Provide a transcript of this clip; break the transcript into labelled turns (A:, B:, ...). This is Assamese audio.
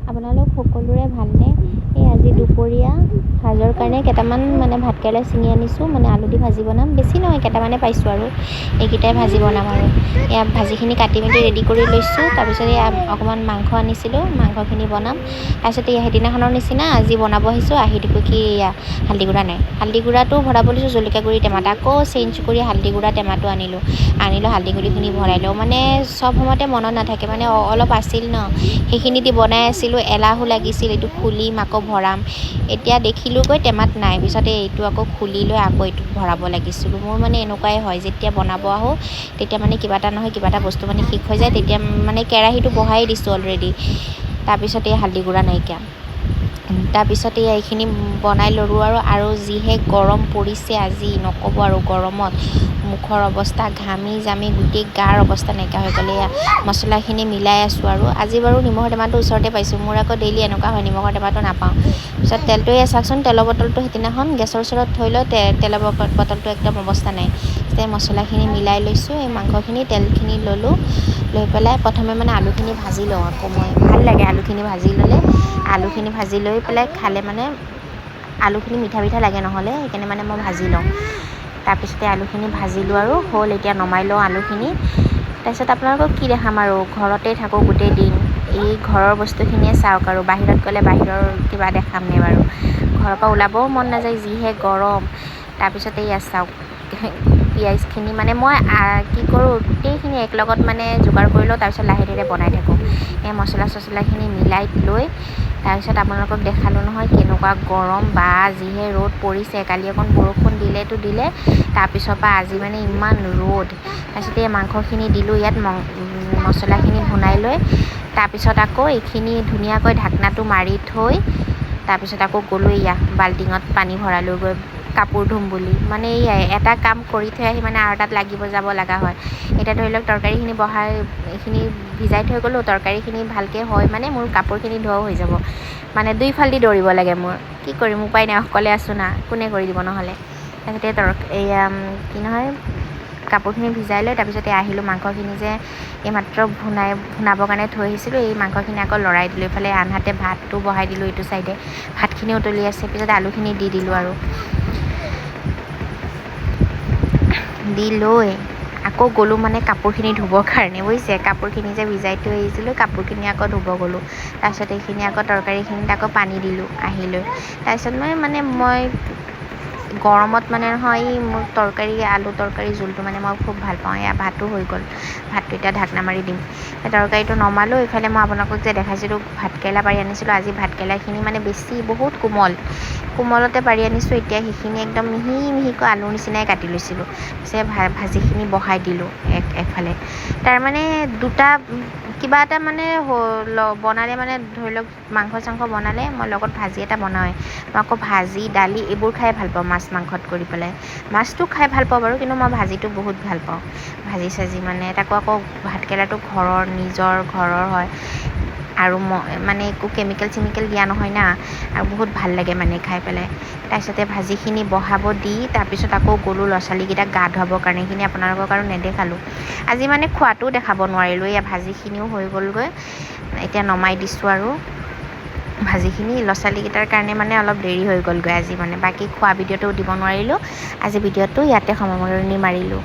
A: আপোনালোক সকলোৰে ভালনে? এই আজি দুপৰীয়া সাজৰ কাৰণে কেইটামান ভাতকেৰেলা ছিঙি আনিছোঁ, আলু দি ভাজি বনাম। বেছি নহয়, কেইটামানে পাইছোঁ আৰু এইকেইটাই ভাজি বনাম আৰু এয়া ভাজিখিনি কাটি মেলি ৰেডি কৰি লৈছোঁ। তাৰপিছত এয়া অকণমান মাংস আনিছিলোঁ, মাংসখিনি বনাম। তাৰপিছত এয়া সেইদিনাখনৰ নিচিনা আজি বনাব আহিছোঁ, আহি দেখোঁ কি এয়া হালধি গুড়া নাই। হালধি গুড়াটো ভৰাব লৈছোঁ জলকীয়া গুড়ি টেমাত, আকৌ চেঞ্জ কৰি হালধি গুড়া টেমাটো আনিলোঁ হালধি গুড়িখিনি ভৰাই লওঁ। চব সময়তে মনত নাথাকে, অলপ আছিল ন, সেইখিনি দি বনাই আছিলোঁ, এলাহো লাগিছিল। এইটো খুলিম আকৌ ভৰাম, এতিয়া দেখিলোঁগৈ টেমাত নাই। পিছতে এইটো আকৌ খুলি লৈ আকৌ এইটোত ভৰাব লাগিছিলোঁ। মোৰ এনেকুৱাই হয়, যেতিয়া বনাব আহোঁ তেতিয়া কিবা এটা নহয় কিবা এটা বস্তু শেষ হৈ যায়। তেতিয়া কেৰাহীটো বহাই দিছোঁ অলৰেডি, তাৰপিছতে হালধি গুড়া নাইকিয়া। তাৰপিছতে এইখিনি বনাই ল'লোঁ আৰু যিহে গৰম পৰিছে আজি, নক'ব আৰু গৰমত মুখৰ অৱস্থা ঘামি জামি গোটেই গাৰ অৱস্থা নাইকিয়া হৈ গ'ল। এয়া মছলাখিনি মিলাই আছোঁ আৰু আজি বাৰু নিমখৰ টেমাটো ওচৰতে পাইছোঁ। মোৰ আকৌ ডেইলি এনেকুৱা হয়, নিমখৰ টেমাটো নাপাওঁ। পিছত তেলটো চাওকচোন, তেলৰ বটলটো সেইদিনাখন গেছৰ ওচৰত থৈ লৈ তেলৰ বটলটো একদম অৱস্থা নাই। মছলাখিনি মিলাই লৈছোঁ, এই মাংসখিনি তেলখিনি ল'লোঁ, লৈ পেলাই প্ৰথমে আলুখিনি ভাজি লওঁ। আকৌ মই ভাল লাগে আলুখিনি ভাজি ল'লে, আলুখিনি ভাজি লৈ পেলাই খালে আলুখিনি মিঠা মিঠা লাগে নহ'লে, সেইকাৰণে মই ভাজি লওঁ। তাৰপিছতে আলুখিনি ভাজিলোঁ আৰু হ'ল, এতিয়া নমাই লওঁ আলুখিনি। তাৰপিছত আপোনালোকক কি দেখাম আৰু, ঘৰতে থাকোঁ গোটেই দিন, এই ঘৰৰ বস্তুখিনিয়ে চাওক আৰু বাহিৰত গ'লে বাহিৰৰ কিবা দেখামনে বাৰু। ঘৰৰ পৰা ওলাবও মন নাযায়, যিহে গৰম। তাৰপিছতে এয়া চাওক, পিঁয়াজখিনি মই কি কৰোঁ, গোটেইখিনি একেলগত যোগাৰ কৰি লওঁ, তাৰপিছত লাহে ধীৰে বনাই থাকোঁ। এই মছলা চছলাখিনি মিলাই লৈ তাৰপিছত আপোনালোকক দেখালোঁ নহয় কেনেকুৱা গৰম, বা যিহে ৰ'দ পৰিছে। কালি অকণ বৰষুণ দিলেতো দিলে, তাৰপিছৰ পৰা আজি ইমান ৰ'দ। তাৰপিছতে এই মাংসখিনি দিলোঁ ইয়াত, মছলাখিনি ভুনাই লৈ তাৰপিছত আকৌ এইখিনি ধুনীয়াকৈ ঢাকনাটো মাৰি থৈ তাৰপিছত আকৌ গ'লোঁ বাল্টিঙত পানী ভৰালোঁ গৈ কাপোৰ ধুম বুলি। এয়াই এটা কাম কৰি থৈ আহি আৰু এটাত লাগিব যাব লগা হয়। এতিয়া ধৰি লওক তৰকাৰীখিনি এইখিনি ভিজাই থৈ গ'লোঁ, তৰকাৰীখিনি ভালকৈ হয় মোৰ কাপোৰখিনি ধোৱাও হৈ যাব। দুইফালেদি দৌৰিব লাগে মোৰ, কি কৰিম উপায় নাই, অকলে আছোঁ না, কোনে কৰি দিব নহ'লে। তাৰপিছতে কি নহয়, কাপোৰখিনি ভিজাই লৈ তাৰপিছতে আহিলোঁ, মাংসখিনি যে এইমাত্ৰ ভুনাবৰ কাৰণে থৈ আহিছিলোঁ, এই মাংসখিনি আকৌ লৰাই দিলোঁ। এইফালে আনহাতে ভাতটো বহাই দিলোঁ, এইটো চাইডে ভাতখিনি উতলি আছে। পিছতে আলুখিনি দি দিলোঁ আৰু দি লৈ আকৌ গ'লোঁ কাপোৰখিনি ধুবৰ কাৰণে, বুজিছে। কাপোৰখিনি যে ভিজাই থৈ আহিছিলোঁ, কাপোৰখিনি আকৌ ধুব গ'লোঁ। তাৰপিছত এইখিনি আকৌ তৰকাৰীখিনিত আকৌ পানী দিলোঁ আহি লৈ। তাৰপিছত মই গৰমত নহয়, মোৰ তৰকাৰী আলু তৰকাৰী জোলটো মই খুব ভাল পাওঁ। এয়া ভাতো হৈ গ'ল, ভাতটো এতিয়া ঢাকনা মাৰি দিম। তৰকাৰীটো নমালোঁ। এইফালে মই আপোনালোকক যে দেখাইছিলোঁ ভাতকেৰেলা পাৰি আনিছিলোঁ, আজি ভাতকেৰেলাখিনি বেছি বহুত কোমলতে পাৰি আনিছোঁ। এতিয়া সেইখিনি একদম মিহি মিহিকৈ আলুৰ নিচিনাই কাটি লৈছিলোঁ। ভাজিখিনি বহাই দিলোঁ এফালে। দুটা কিবা এটা বনালে ধৰি লওক মাংস চাংস বনালে মই লগত ভাজি এটা বনাওঁৱেই। মই আকৌ ভাজি দালি এইবোৰ খাই ভাল পাওঁ, মাছ মাংসত কৰি পেলাই। মাছটো খাই ভাল পাওঁ বাৰু, কিন্তু মই ভাজিটো বহুত ভাল পাওঁ। ভাজি চাজি তাকো আকৌ ভাতকেৰেলাটো নিজৰ ঘৰৰ হয় আৰু একো কেমিকেল চেমিকেল দিয়া নহয় না, আৰু বহুত ভাল লাগে খাই পেলাই। তাৰপিছতে ভাজিখিনি বহাব দি তাৰপিছত আকৌ গ'লোঁ ল'ৰা ছোৱালীকেইটাক গা ধুৱাবৰ কাৰণে। এইখিনি আপোনালোকক আৰু নেদেখালোঁ আজি, খোৱাটোও দেখাব নোৱাৰিলোঁ। এয়া ভাজিখিনিও হৈ গ'লগৈ, এতিয়া নমাই দিছোঁ আৰু ভাজিখিনি। ল'ৰা ছোৱালীকেইটাৰ কাৰণে অলপ দেৰি হৈ গ'লগৈ আজি, বাকী খোৱা ভিডিঅ'টো দিব নোৱাৰিলোঁ। আজি ভিডিঅ'টো ইয়াতে সামৰণি মাৰিলোঁ।